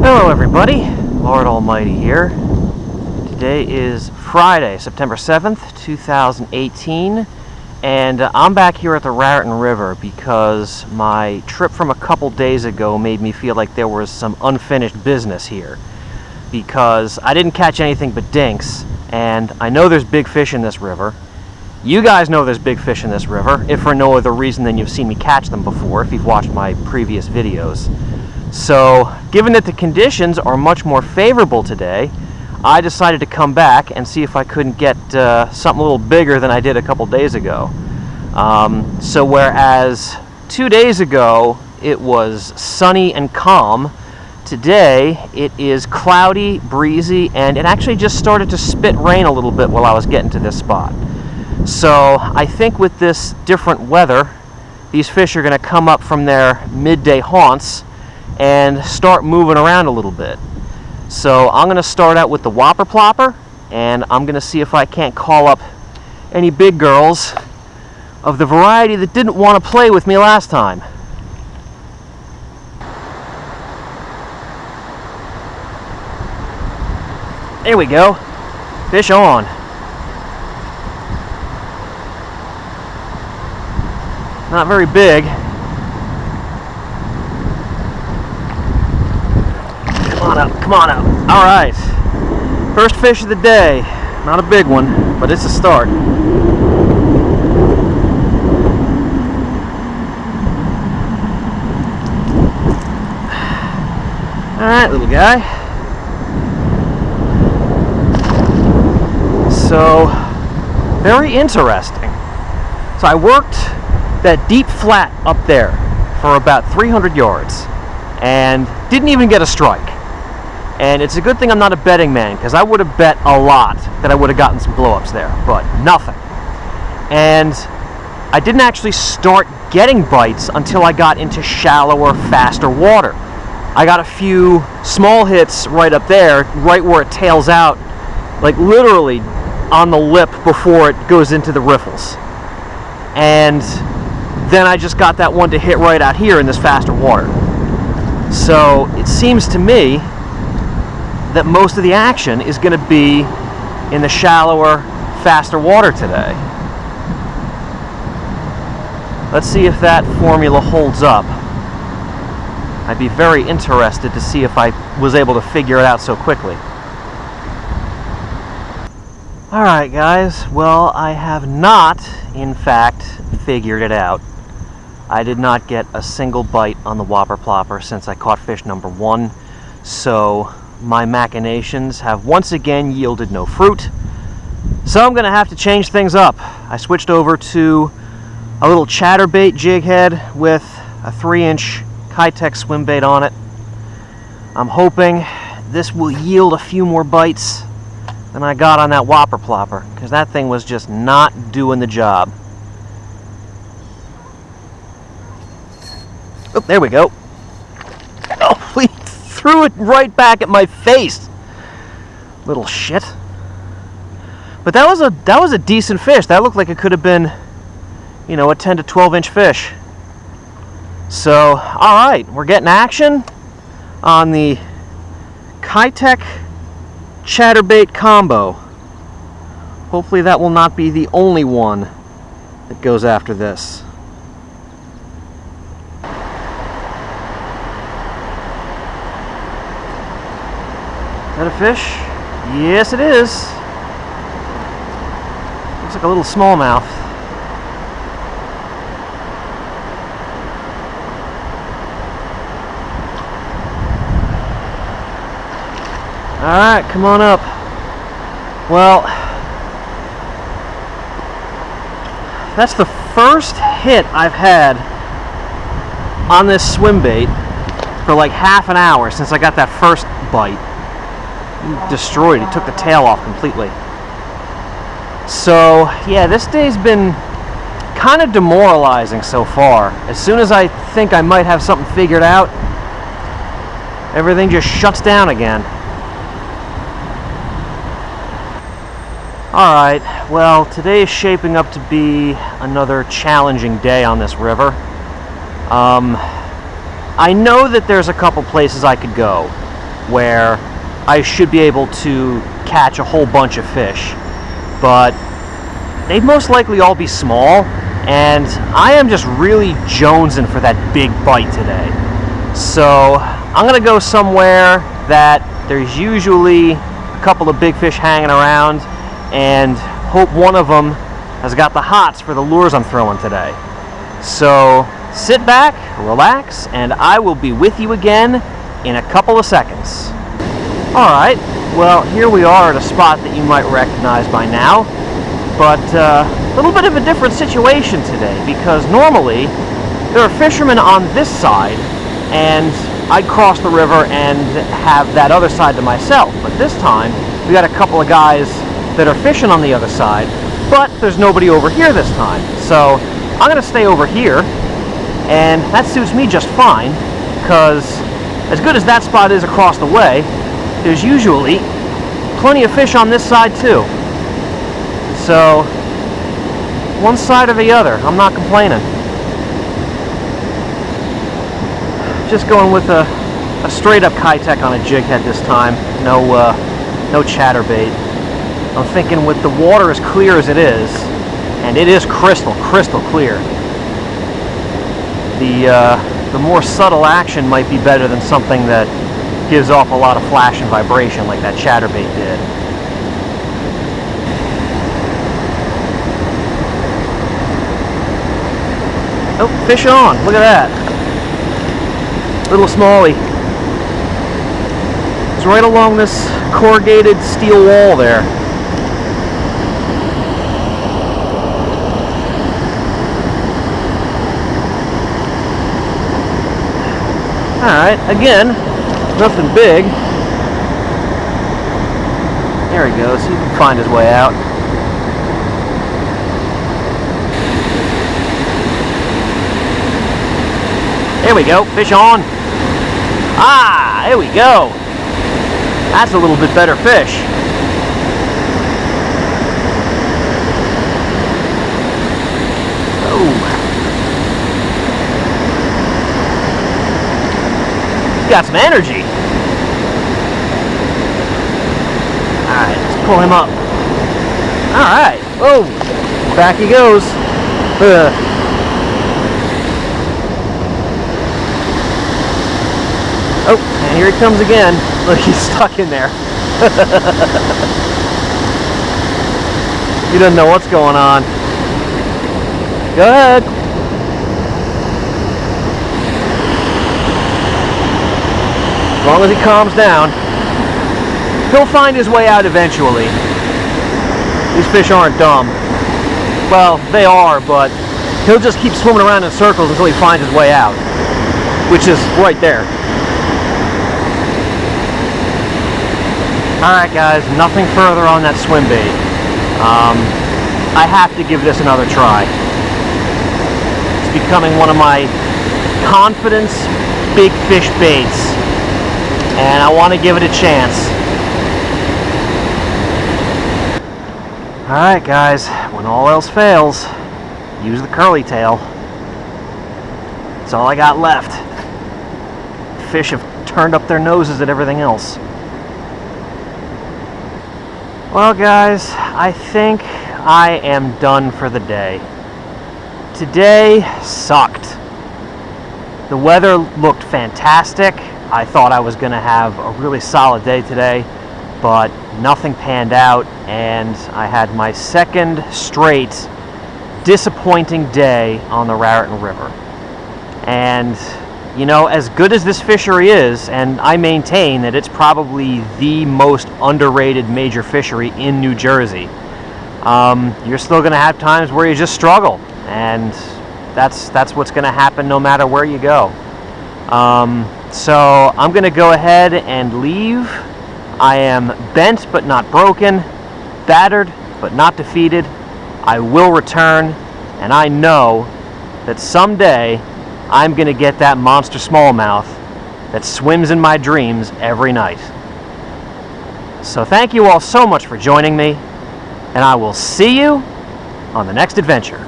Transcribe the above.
Hello everybody, Lord Almighty here. Today is Friday, September 7th, 2018, and I'm back here at the Raritan River because my trip from a couple days ago made me feel like there was some unfinished business here, because I didn't catch anything but dinks, and I know there's big fish in this river. You guys know there's big fish in this river, if for no other reason than you've seen me catch them before, if you've watched my previous videos. So, given that the conditions are much more favorable today, I decided to come back and see if I couldn't get something a little bigger than I did a couple days ago. So whereas 2 days ago it was sunny and calm, today it is cloudy, breezy, and it actually just started to spit rain a little bit while I was getting to this spot. So I think with this different weather, these fish are going to come up from their midday haunts and start moving around a little bit. So I'm going to start out with the whopper plopper, and I'm going to see if I can't call up any big girls of the variety that didn't want to play with me last time. There we go. Fish on. Not very big. Come on out. All right. First fish of the day. Not a big one, but it's a start. All right, little guy. So, very interesting. So I worked that deep flat up there for about 300 yards and didn't even get a strike. And it's a good thing I'm not a betting man, because I would have bet a lot that I would have gotten some blow-ups there, but nothing. And I didn't actually start getting bites until I got into shallower, faster water. I got a few small hits right up there, right where it tails out, like literally on the lip before it goes into the riffles. And then I just got that one to hit right out here in this faster water. So it seems to me that most of the action is going to be in the shallower, faster water today. Let's see if that formula holds up. I'd be very interested to see if I was able to figure it out so quickly. Alright guys, well, I have not, in fact, figured it out. I did not get a single bite on the whopper plopper since I caught fish number 1, so my machinations have once again yielded no fruit. So I'm going to have to change things up. I switched over to a little chatterbait jig head with a 3-inch Kitech swim bait on it. I'm hoping this will yield a few more bites than I got on that whopper plopper, because that thing was just not doing the job. Oh, there we go. Oh, he threw it right back at my face. Little shit. But that was a decent fish. That looked like it could have been, you know, a 10 to 12-inch fish. So, all right, we're getting action on the Kitech chatterbait combo. Hopefully that will not be the only one that goes after this. Is that a fish? Yes, it is. Looks like a little smallmouth. Alright, come on up. Well, that's the first hit I've had on this swim bait for like half an hour since I got that first bite. He destroyed. He took the tail off completely. So, yeah, this day's been kind of demoralizing so far. As soon as I think I might have something figured out, everything just shuts down again. Alright, well, today is shaping up to be another challenging day on this river. I know that there's a couple places I could go. where I should be able to catch a whole bunch of fish. But they'd most likely all be small, and I am just really jonesing for that big bite today. So I'm gonna go somewhere that there's usually a couple of big fish hanging around, and hope one of them has got the hots for the lures I'm throwing today. So sit back, relax, and I will be with you again in a couple of seconds. Alright, well, here we are at a spot that you might recognize by now, but a little bit of a different situation today, because normally there are fishermen on this side and I'd cross the river and have that other side to myself. But this time we got a couple of guys that are fishing on the other side, but there's nobody over here this time. So I'm gonna stay over here, and that suits me just fine, because as good as that spot is across the way, there's usually plenty of fish on this side too. So one side or the other, I'm not complaining. Just going with a straight up Kitech on a jig head this time. No chatterbait. I'm thinking with the water as clear as it is, and it is crystal clear, the more subtle action might be better than something that gives off a lot of flash and vibration like that chatterbait did. Oh, fish on! Look at that! Little smallie. It's right along this corrugated steel wall there. Alright, again, nothing big. There he goes, he can find his way out. There we go, fish on. Ah, there we go. That's a little bit better fish. Oh. He's got some energy. Alright, let's pull him up. Alright, oh, back he goes. Oh, and here he comes again. Look, he's stuck in there. He doesn't know what's going on. Go ahead. As long as he calms down, he'll find his way out eventually. These fish aren't dumb. Well, they are, but he'll just keep swimming around in circles until he finds his way out, which is right there. Alright guys, nothing further on that swim bait. I have to give this another try. It's becoming one of my confidence big fish baits, and I want to give it a chance. Alright guys, when all else fails, use the curly tail. That's all I got left. Fish have turned up their noses at everything else. Well guys, I think I am done for the day. Today sucked. The weather looked fantastic. I thought I was going to have a really solid day today, but nothing panned out, and I had my second straight disappointing day on the Raritan River. And you know, as good as this fishery is, and I maintain that it's probably the most underrated major fishery in New Jersey, you're still going to have times where you just struggle, and that's what's going to happen no matter where you go. So I'm going to go ahead and leave. I am bent but not broken, battered but not defeated. I will return, and I know that someday I'm going to get that monster smallmouth that swims in my dreams every night. So thank you all so much for joining me, and I will see you on the next adventure.